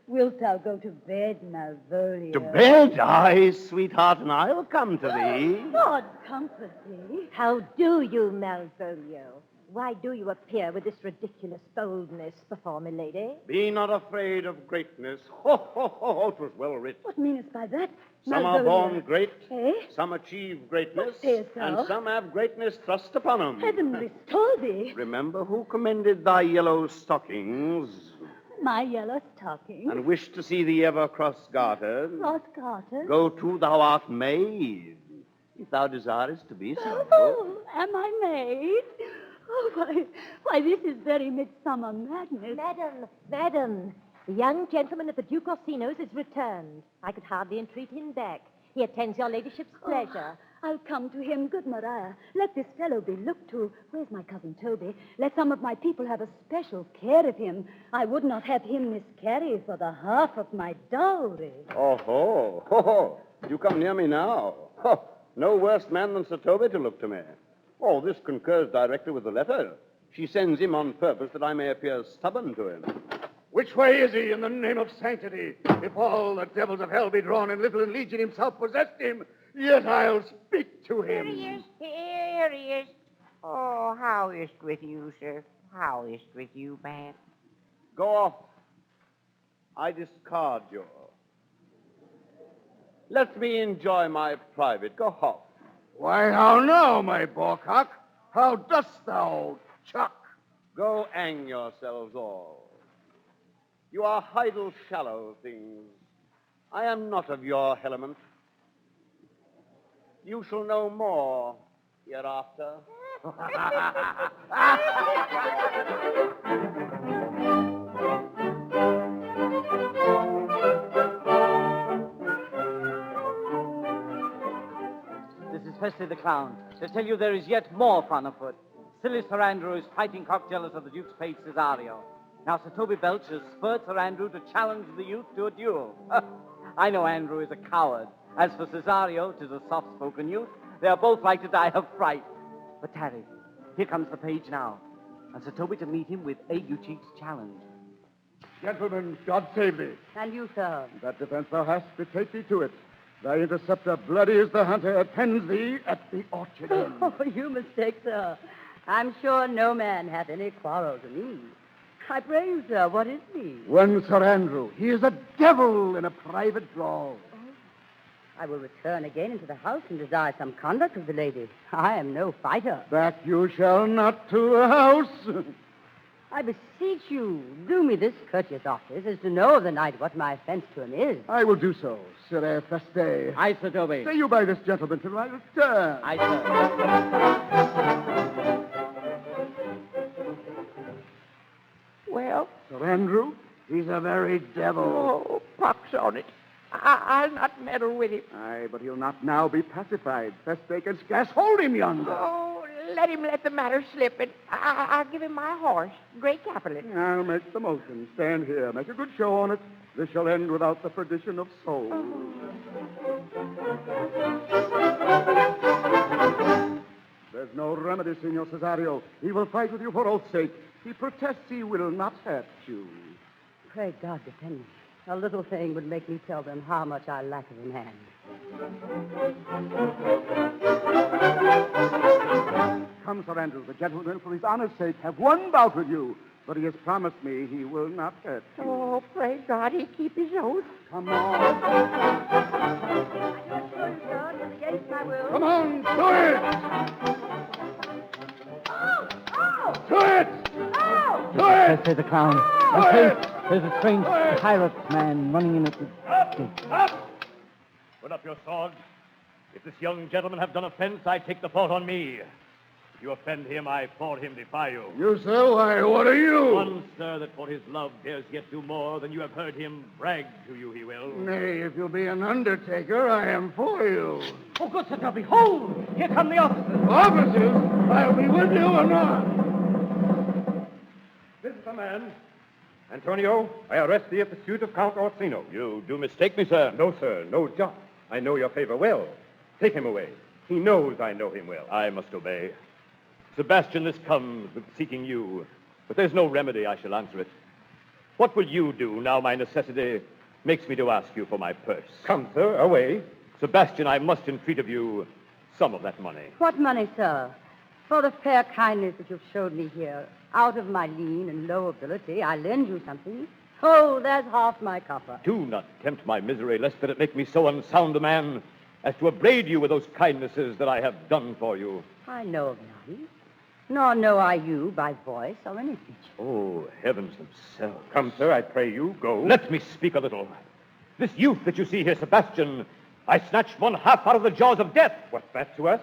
H: Wilt thou go to bed, Malvolio?
G: To bed? Aye, sweetheart, and I will come to thee.
H: God comfort thee.
E: How do you, Malvolio? Why do you appear with this ridiculous boldness before me, lady?
G: Be not afraid of greatness. Ho, ho, ho, ho, 'twas well writ.
H: What meanest by that,
G: Some are born great,
H: Eh?
G: some achieve greatness,
H: What sayest thou?
G: and some have greatness thrust upon them.
H: Heaven restore thee.
G: Remember who commended thy yellow stockings,
H: My yellow stocking.
G: and wished to see thee ever cross-gartered.
H: Cross-gartered.
G: Go to, thou art made, if thou desirest to be so.
H: Oh, am I made? Oh, why, this is very midsummer madness.
E: Madam, the young gentleman of the Duke Orsino's is returned. I could hardly entreat him back. He attends your ladyship's pleasure.
H: I'll come to him. Good Maria, let this fellow be looked to. Where's my cousin Toby? Let some of my people have a special care of him. I would not have him miscarry for the half of my dowry.
G: Oh, ho, ho, ho. You come near me now. Ho. No worse man than Sir Toby to look to me. Oh, this concurs directly with the letter. She sends him on purpose that I may appear stubborn to him.
D: Which way is he in the name of sanctity? If all the devils of hell be drawn in little and legion himself possessed him, yet I'll speak to him.
F: Here he is. Oh, how is it with you, sir? How is it with you, man?
G: Go off. I discard you. Let me enjoy my private. Go off.
D: Why, how now, my boarcock? How dost thou, chuck?
G: Go hang yourselves all. You are idle, shallow things. I am not of your element. You shall know more hereafter.
L: This is Festy the Clown. To tell you there is yet more fun afoot. Silly Sir Andrew is fighting cock-jealous of the Duke's page Cesario. Now Sir Toby Belch has spurred Sir Andrew to challenge the youth to a duel. I know Andrew is a coward. As for Cesario, 'tis a soft-spoken youth. They are both like to die of fright. But tarry, here comes the page now. And Sir Toby to meet him with Ague Cheek's challenge.
D: Gentlemen, God save thee.
K: And you, sir?
D: That defense thou hast, betake thee to it. Thy interceptor, bloody as the hunter, attends thee at the orchard end.
K: Oh, you mistake, sir. I'm sure no man hath any quarrel to me. I pray you, sir, what is he?
D: One Sir Andrew. He is a devil in a private drawl.
K: I will return again into the house and desire some conduct of the lady. I am no fighter.
D: Back you shall not to the house.
K: I beseech you, do me this courteous office as to know of the night what my offense to him is.
D: I will do so, Sir Feste.
L: Aye, Sir Toby.
D: Stay you by this gentleman till I return.
L: Aye, sir.
F: Well?
D: Sir Andrew, he's a very devil.
F: Oh, pox on it. I'll not meddle with him.
D: Aye, but he'll not now be pacified. Feste can scarce hold him yonder.
F: Oh, let him let the matter slip, and I'll give him my horse. Great capitalist.
D: I'll make the motion. Stand here. Make a good show on it. This shall end without the perdition of souls. There's no remedy, Signor Cesario. He will fight with you for oath's sake. He protests he will not hurt you.
K: Pray God defend me. A little thing would make me tell them how much I lack it in hand.
D: Come, Sir Andrew. The gentleman will, for his honor's sake, have one bout with you. But he has promised me he will not hurt you.
F: Oh, pray God he keep his oath.
D: Come on. Come on, do it! Do it!
L: I say the clown. I say there's a strange pirate man running in at the...
G: Up! Put up your sword. If this young gentleman have done offense, I take the fault on me. If you offend him, I for him defy you.
D: You, sir? Why, what are you?
G: One, sir, that for his love dares yet do more than you have heard him brag to you he will.
D: Nay, if you'll be an undertaker, I am for you.
L: Oh, good Sir Toby, hold! Here come the officers.
D: Officers? I'll be with you or not.
C: This is the man. Antonio, I arrest thee at the suit of Count Orsino.
G: You do mistake me, sir.
C: No, sir, no doubt. I know your favor well. Take him away. He knows I know him well.
G: I must obey. Sebastian, this comes with seeking you, but there's no remedy. I shall answer it. What will you do now my necessity makes me to ask you for my purse?
C: Come, sir, away.
G: Sebastian, I must entreat of you some of that money.
K: What money, sir? For the fair kindness that you've showed me here, out of my lean and low ability, I lend you something. Oh, there's half my copper.
G: Do not tempt my misery, lest that it make me so unsound a man as to upbraid you with those kindnesses that I have done for you.
K: I know of none. Nor know I you by voice or any feature.
G: Oh, heavens themselves.
C: Come, sir, I pray you, go.
G: Let me speak a little. This youth that you see here, Sebastian, I snatched one half out of the jaws of death.
C: What's that to us?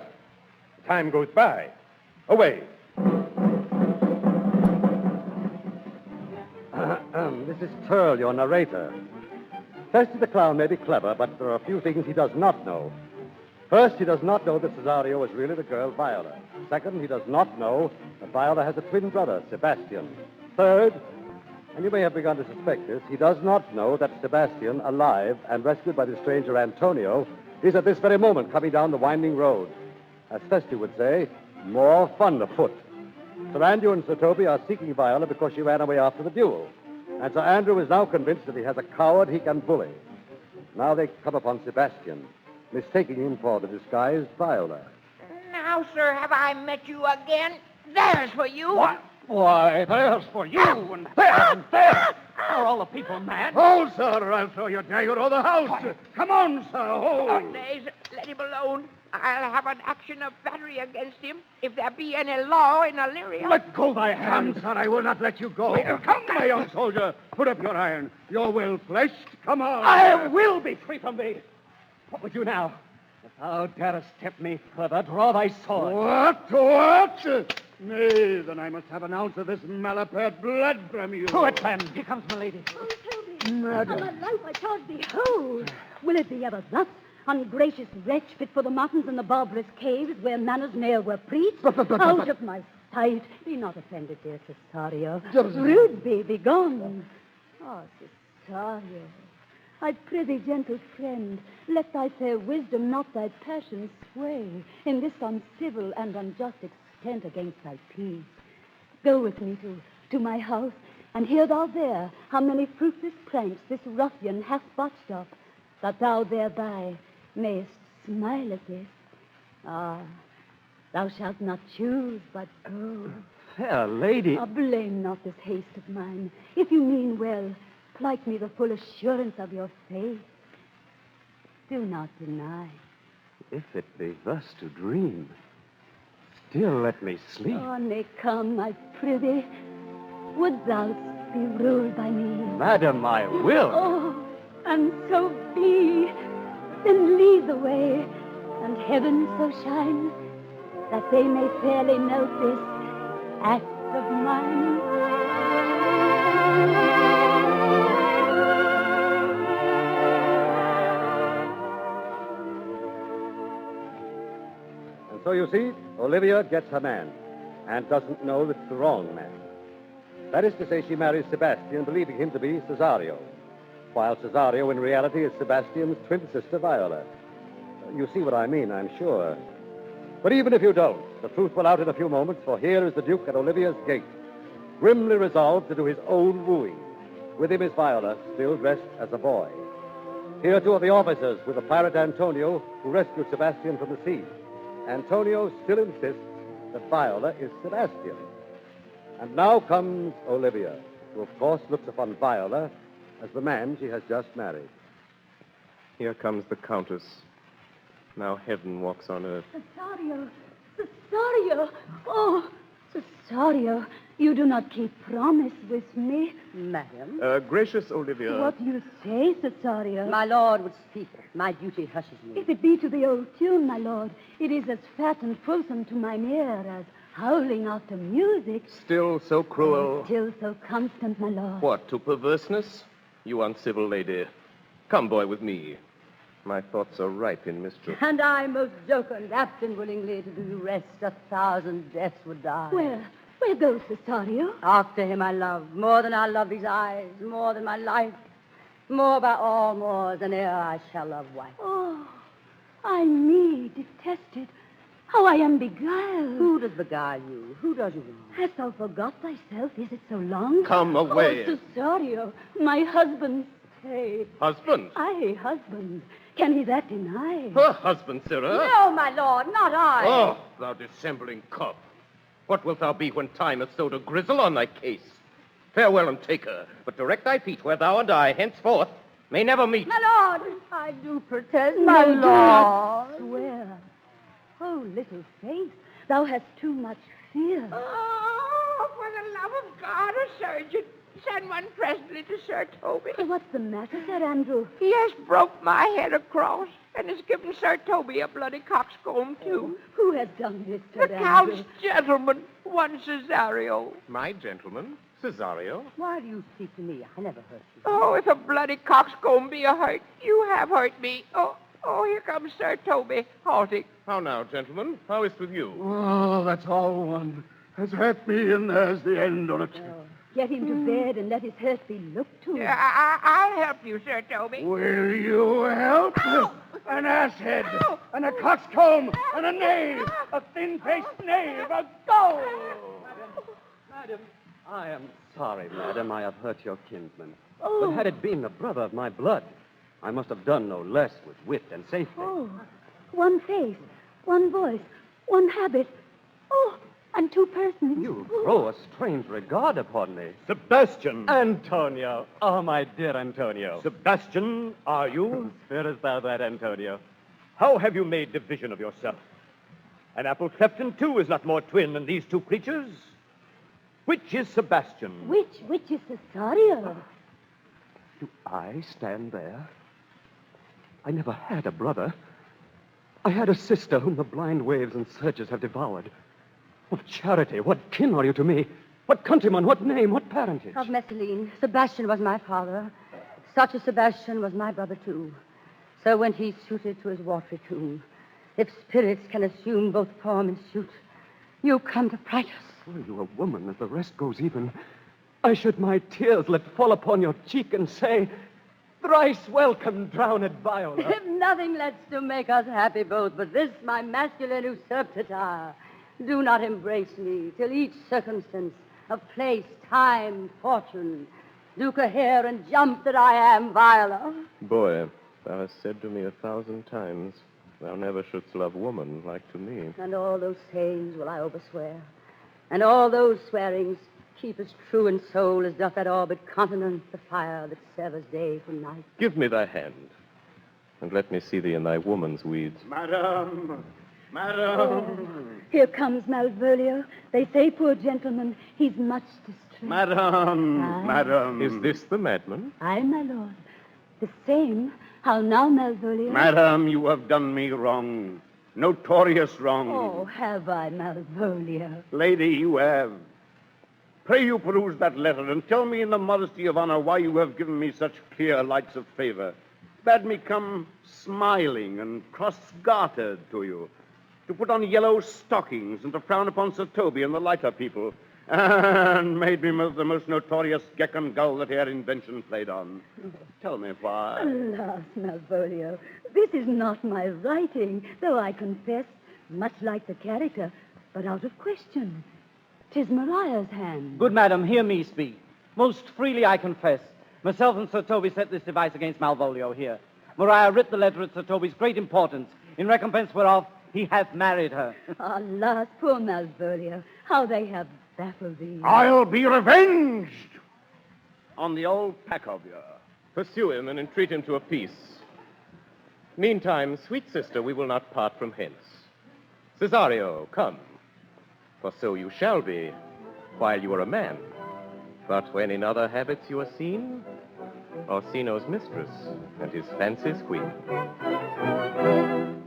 C: Time goes by. Away. This is Turl, your narrator. Festy the clown may be clever, but there are a few things he does not know. First, he does not know that Cesario is really the girl Viola. Second, he does not know that Viola has a twin brother, Sebastian. Third, and you may have begun to suspect this, he does not know that Sebastian, alive and rescued by the stranger Antonio, is at this very moment coming down the winding road. As Festy would say, more fun afoot. Sir Andrew and Sir Toby are seeking Viola because she ran away after the duel. And Sir Andrew is now convinced that he has a coward he can bully. Now they come upon Sebastian, mistaking him for the disguised Viola.
F: Now, sir, have I met you again? There's for you.
J: What? Why, there's for you, and there, and there. Are all the people mad?
D: Hold, sir, or I'll throw your dagger over the house. What? Come on, sir, hold.
F: Oh, nay, let him alone. I'll have an action of battery against him if there be any law in Illyria.
D: Let go thy hand, sir. I will not let you go. Come, my young soldier. Put up your iron. Your will fleshed. Come on.
J: I will be free from thee. What would you now? If thou darest tempt me further, draw thy sword.
D: What? Nay, then I must have an ounce of this malapert blood from you.
J: To it, then. Here comes milady.
H: Oh, Toby.
D: Madam.
H: On my life, I can't behold. Will it be ever thus? Ungracious wretch, fit for the mountains and the barbarous caves where manners ne'er were preached. Out of my sight. Be not offended, dear Cesario. Rude be gone. Oh, Cesario, I prithee, gentle friend, let thy fair wisdom, not thy passion, sway in this uncivil and unjust extent against thy peace. Go with me to my house, and hear thou there how many fruitless pranks this ruffian hath botched up, that thou thereby mayest smile at this. Ah, thou shalt not choose, but go.
J: Fair lady.
H: Ah, blame not this haste of mine. If you mean well, plight me the full assurance of your faith. Do not deny.
C: If it be thus to dream, still let me sleep.
H: Oh, nay, come, I prithee. would thou be ruled by me?
C: Madam, I will.
H: Oh, and so be. Then lead the way, and heaven so shine that they may fairly note this act of mine.
C: And so you see, Olivia gets her man and doesn't know that it's the wrong man. That is to say, she marries Sebastian, believing him to be Cesario, while Cesario, in reality, is Sebastian's twin sister, Viola. You see what I mean, I'm sure. But even if you don't, the truth will out in a few moments, for here is the Duke at Olivia's gate, grimly resolved to do his own wooing. With him is Viola, still dressed as a boy. Here, two of the officers with the pirate Antonio, who rescued Sebastian from the sea. Antonio still insists that Viola is Sebastian. And now comes Olivia, who, of course, looks upon Viola as the man she has just married.
I: Here comes the Countess. Now heaven walks on earth.
H: Cesario! Cesario! Oh, Cesario, you do not keep promise with me.
K: Madam?
I: Gracious Olivia.
H: What do you say, Cesario?
K: My lord would speak. My duty hushes me.
H: If it be to the old tune, my lord, it is as fat and fulsome to mine ear as howling after music.
I: Still so cruel.
H: Still so constant, my lord.
I: What, to perverseness? You uncivil lady. Come, boy, with me. My thoughts are ripe in mischief.
K: And I, most jocund, apt and willingly to do you rest, 1,000 deaths would die.
H: Where goes Cesario?
K: After him I love, more than I love these eyes, more than my life, more by all more than e'er I shall love wife.
H: Oh, I me detested. How I am beguiled.
K: Who does beguile you? Who does you wrong?
H: Hast thou forgot thyself? Is it so long?
I: Come away.
H: Oh, Cesario, my husband, say.
I: Husband?
H: Aye, husband. Can he that deny?
I: Her husband, sirrah?
K: No, my lord, not I.
I: Oh, thou dissembling cub. What wilt thou be when time hath sowed a grizzle on thy case? Farewell and take her, but direct thy feet where thou and I henceforth may never meet.
K: My lord, I do protest,
H: No,
K: my
H: do not
K: lord.
H: swear. Oh, little face, thou hast too much fear.
F: Oh, for the love of God, a surgeon. Send one presently to Sir Toby.
H: What's the matter, Sir Andrew?
F: He has broke my head across and has given Sir Toby a bloody coxcomb, too.
H: Who has done this, Sir
F: The
H: Andrew?
F: Count's gentleman, one Cesario.
I: My gentleman, Cesario?
K: Why do you speak to me? I never hurt you.
F: Oh, if a bloody coxcomb be a hurt, you have hurt me. Oh, here comes Sir Toby, halting.
I: How now, gentlemen? How is't with you?
D: Oh, that's all one. Has hurt me, and there's the end on it.
H: Get him to bed and let his hurt be looked to.
F: I'll help you, Sir Toby.
D: Will you help? An asshead, and a coxcomb, and a knave, a thin-faced knave, a go!
C: Madam, I am sorry, madam, I have hurt your kinsman. But had it been a brother of my blood, I must have done no less with wit and safety.
H: Oh, one face, one voice, one habit. Oh, and two persons.
C: You throw a strange regard upon me.
J: Sebastian!
C: Antonio. Oh, my dear Antonio.
J: Sebastian, are you?
C: Fearest thou that, Antonio?
J: How have you made division of yourself? An apple cleft in two is not more twin than these two creatures. Which is Sebastian?
H: Which is Cesario?
C: Do I stand there? I never had a brother. I had a sister whom the blind waves and surges have devoured. What charity, what kin are you to me? What countryman, what name, what parentage?
K: Of Messalene, Sebastian was my father. Such a Sebastian was my brother, too. So went he suited to his watery tomb. If spirits can assume both form and suit, you come to fright us.
C: Were you a woman as the rest goes even, I should my tears let fall upon your cheek and say, thrice welcome, drowned Viola.
K: If nothing lets to make us happy both, but this my masculine usurped attire, do not embrace me till each circumstance of place, time, fortune do cohere and jump that I am Viola.
I: Boy, thou hast said to me 1,000 times, thou never shouldst love woman like to me.
K: And all those sayings will I overswear, and all those swearings keep as true in soul as doth that orbed continent the fire that severs day from night.
I: Give me thy hand, and let me see thee in thy woman's weeds.
D: Madam!
H: Oh, here comes Malvolio. They say, poor gentleman, he's much distressed.
G: Madam, madam.
I: Is this the madman?
H: Aye, my lord. The same. How now, Malvolio?
G: Madam, you have done me wrong. Notorious wrong.
H: Oh, have I, Malvolio?
G: Lady, you have. Pray you peruse that letter and tell me in the modesty of honor why you have given me such clear lights of favor. Bade me come smiling and cross-gartered to you, to put on yellow stockings and to frown upon Sir Toby and the lighter people, and made me the most notorious geck and gull that e'er invention played on. Tell me why.
H: Alas, Malvolio, this is not my writing, though I confess, much like the character, but out of question. 'Tis Mariah's hand.
L: Good madam, hear me speak. Most freely I confess. Myself and Sir Toby set this device against Malvolio here. Maria writ the letter at Sir Toby's great importance, in recompense whereof he hath married her.
H: Alas, poor Malvolio, how they have baffled thee.
G: I'll be revenged on the old pack of you.
I: Pursue him and entreat him to a peace. Meantime, sweet sister, we will not part from hence. Cesario, come. For so you shall be, while you are a man. But when in other habits you are seen, Orsino's mistress and his fancy's queen.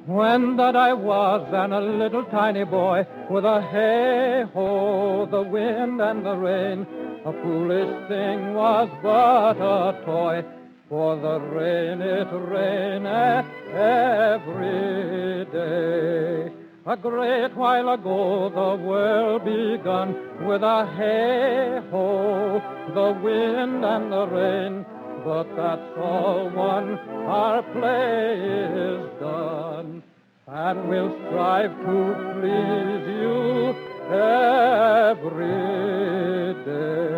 M: When that I was and a little tiny boy, with a hey-ho, the wind and the rain, a foolish thing was but a toy, for the rain it raineth every day. A great while ago the world begun, with a hey-ho, the wind and the rain, but that's all one, our play is done, and we'll strive to please you every day.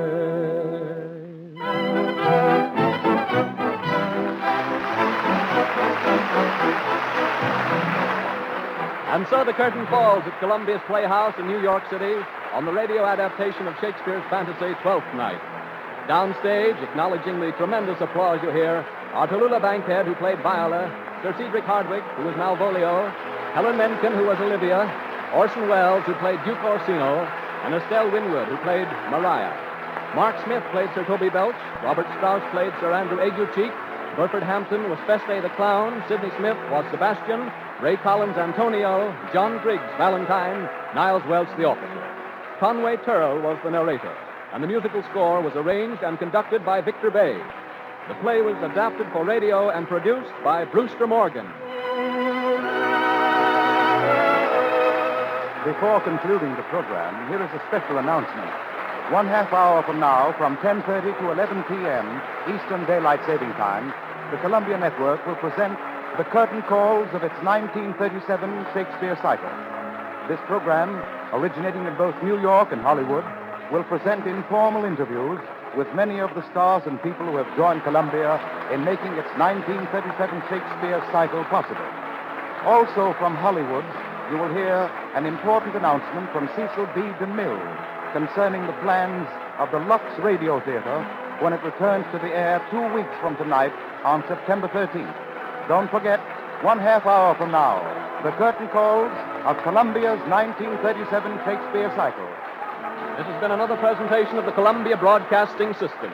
A: And so the curtain falls at Columbia's Playhouse in New York City on the radio adaptation of Shakespeare's fantasy, Twelfth Night. Downstage, acknowledging the tremendous applause you hear, are Tallulah Bankhead, who played Viola, Sir Cedric Hardwicke, who was Malvolio, Helen Menken, who was Olivia, Orson Welles, who played Duke Orsino, and Estelle Winwood, who played Maria. Mark Smith played Sir Toby Belch, Robert Strauss played Sir Andrew Aguecheek, Burford Hampton was Feste the Clown, Sidney Smith was Sebastian, Ray Collins Antonio, John Griggs Valentine, Niles Welch the officer. Conway Turrell was the narrator, and the musical score was arranged and conducted by Victor Bay. The play was adapted for radio and produced by Brewster Morgan.
B: Before concluding the program, here is a special announcement. 1/2 hour from now, from 10:30 to 11 p.m. Eastern Daylight Saving Time, the Columbia Network will present the curtain calls of its 1937 Shakespeare cycle. This program, originating in both New York and Hollywood, will present informal interviews with many of the stars and people who have joined Columbia in making its 1937 Shakespeare cycle possible. Also from Hollywood, you will hear an important announcement from Cecil B. DeMille concerning the plans of the Lux Radio Theater when it returns to the air 2 weeks from tonight on September 13th. Don't forget, 1/2 hour from now, the curtain calls of Columbia's 1937 Shakespeare cycle.
A: This has been another presentation of the Columbia Broadcasting System.